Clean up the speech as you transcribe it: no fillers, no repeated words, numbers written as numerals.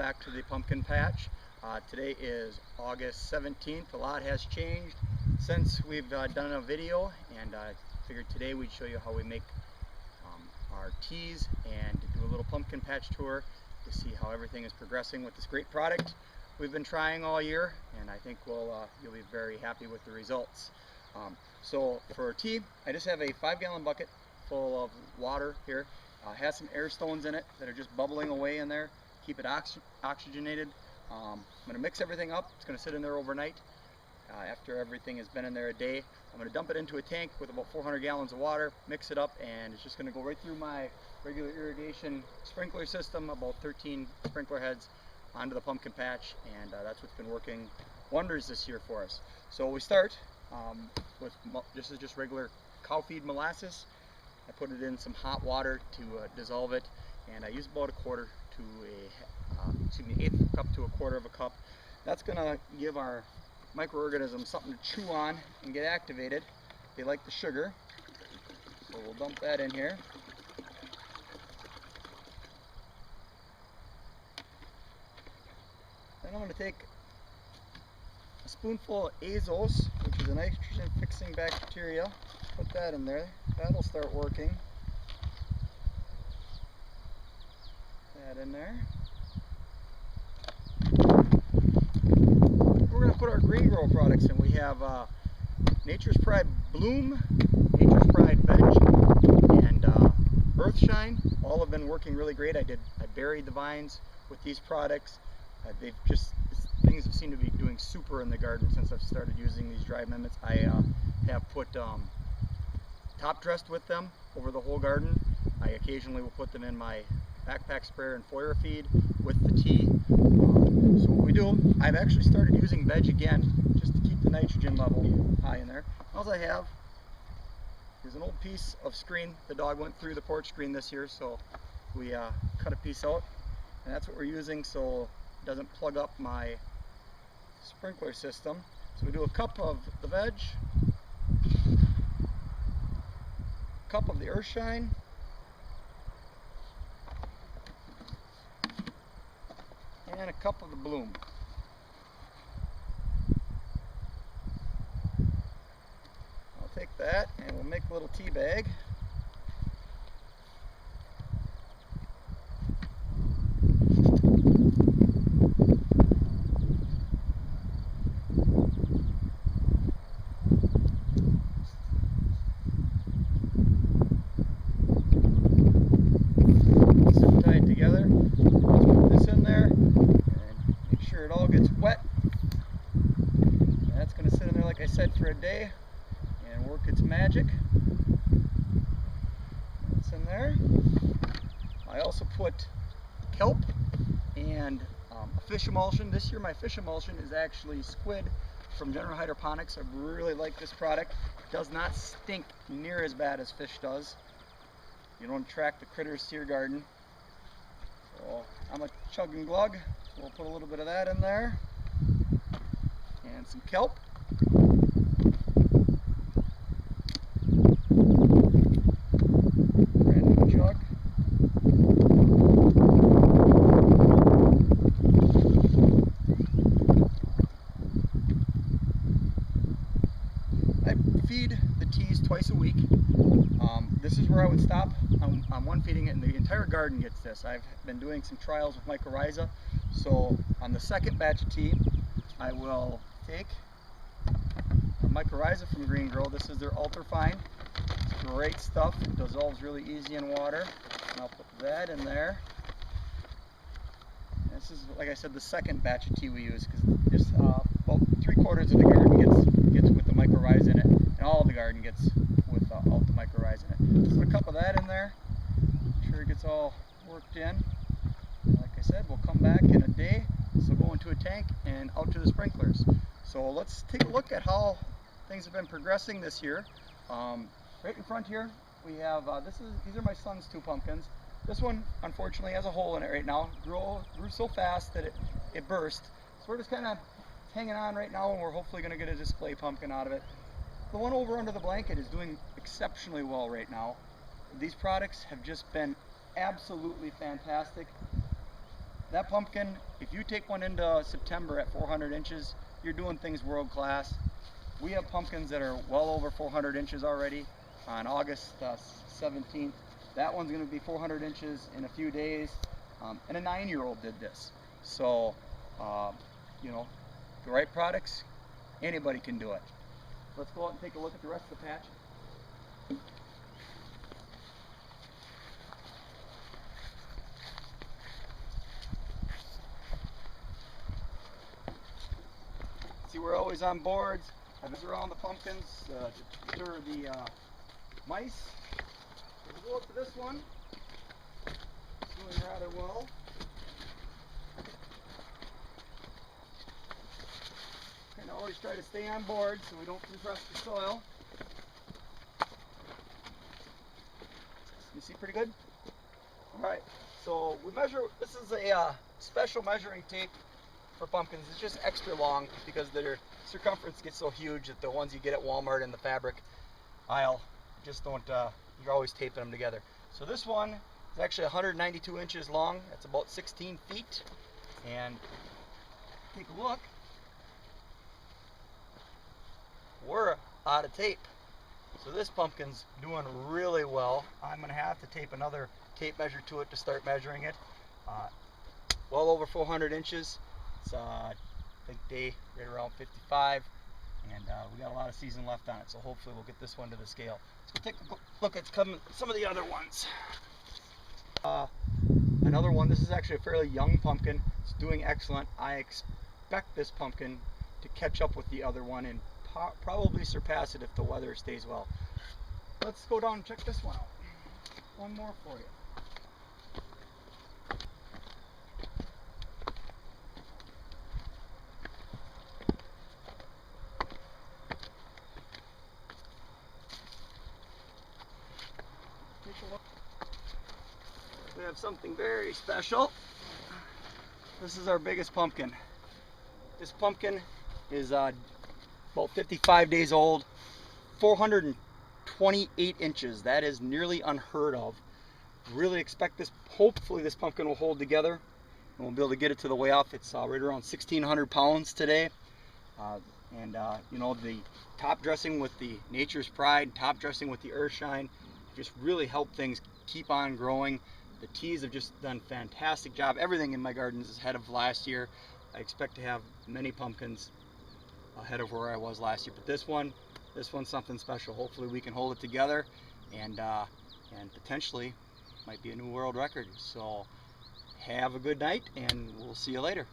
back to the pumpkin patch. Today is August 17th. A lot has changed since we've done a video, and I figured today we'd show you how we make our teas and do a little pumpkin patch tour to see how everything is progressing with this great product we've been trying all year, and I think you'll be very happy with the results. So for tea, I just have a 5-gallon bucket full of water here. Has some air stones in it that are just bubbling away in there. Keep it oxygenated. I'm going to mix everything up. It's going to sit in there overnight. After everything has been in there a day, I'm going to dump it into a tank with about 400 gallons of water, mix it up, and it's just going to go right through my regular irrigation sprinkler system, about 13 sprinkler heads onto the pumpkin patch, and that's what's been working wonders this year for us. So we start with just regular cow feed molasses. I put it in some hot water to dissolve it, and I use about an eighth cup to a quarter of a cup. That's going to give our microorganisms something to chew on and get activated. They like the sugar, so we'll dump that in here. Then I'm going to take a spoonful of azose, which is a nitrogen fixing bacteria. Put that in there. That'll start working. That in there. We're going to put our GreenGro products in. We have Nature's Pride Bloom, Nature's Pride Veg, and Earthshine. All have been working really great. I buried the vines with these products. Things have seemed to be doing super in the garden since I've started using these dry amendments. I have put top dressed with them over the whole garden. I occasionally will put them in my backpack sprayer and foyer feed with the tea. So what we do, I've actually started using veg again just to keep the nitrogen level high in there. All I have is an old piece of screen. The dog went through the porch screen this year, so we cut a piece out, and that's what we're using so it doesn't plug up my sprinkler system. So we do a cup of the veg, cup of the Earthshine, and a cup of the Bloom. I'll take that and we'll make a little tea bag. Together. Let's put this in there and make sure it all gets wet. And that's going to sit in there, like I said, for a day and work its magic. That's in there. I also put kelp and a fish emulsion. This year my fish emulsion is actually squid from General Hydroponics. I really like this product. It does not stink near as bad as fish does. You don't attract the critters to your garden. So I'm a chug and glug, so we'll put a little bit of that in there, and some kelp. Brand new jug. I feed the teas twice a week. This is where I would stop. I'm one feeding it, and the entire garden gets this. I've been doing some trials with mycorrhiza, so on the second batch of tea I will take a mycorrhiza from GreenGro. This is their ultra fine. It's great stuff. It dissolves really easy in water, and I'll put that in there. And this is, like I said, the second batch of tea we use, because just about 3/4 of the garden gets with the mycorrhiza in it, and all of the garden gets with the mycorrhiza in it. Just put a cup of that in there. Make sure it gets all worked in. Like I said, we'll come back in a day. This will go into a tank and out to the sprinklers. So let's take a look at how things have been progressing this year. Right in front here, we have these are my son's 2 pumpkins. This one unfortunately has a hole in it right now. Grew so fast that it burst. So we're just kind of hanging on right now, and we're hopefully going to get a display pumpkin out of it. The one over under the blanket is doing exceptionally well right now. These products have just been absolutely fantastic. that pumpkin, if you take one into September at 400 inches, you're doing things world class. We have pumpkins that are well over 400 inches already. On August 17th, that one's going to be 400 inches in a few days, and a 9-year-old did this. So, you know, the right products, anybody can do it. Let's go out and take a look at the rest of the patch. See, we're always on boards. I visit around the pumpkins to deter the mice. We'll go up to this one. It's doing rather well. And always try to stay on board so we don't compress the soil. You see pretty good? Alright, so we measure, this is a special measuring tape for pumpkins. It's just extra long because their circumference gets so huge that the ones you get at Walmart in the fabric aisle just don't, you're always taping them together. So this one is actually 192 inches long. That's about 16 feet. And take a look. We're out of tape. So this pumpkin's doing really well. I'm going to have to tape another tape measure to it to start measuring it. Well over 400 inches. It's I think day right around 55, and we got a lot of season left on it, so hopefully we'll get this one to the scale. Let's go take a look at some of the other ones. Another one, this is actually a fairly young pumpkin. It's doing excellent. I expect this pumpkin to catch up with the other one and probably surpass it if the weather stays well. Let's go down and check this one out. One more for you. Take a look. We have something very special. This is our biggest pumpkin. This pumpkin is about 55 days old, 428 inches. That is nearly unheard of. Really expect this, hopefully this pumpkin will hold together and we'll be able to get it to the weigh off. It's right around 1,600 pounds today. You know, the top dressing with the Nature's Pride, top dressing with the Earthshine, just really help things keep on growing. The teas have just done a fantastic job. Everything in my gardens is ahead of last year. I expect to have many pumpkins ahead of where I was last year, but this one's something special. Hopefully we can hold it together, and potentially might be a new world record. So have a good night, and we'll see you later.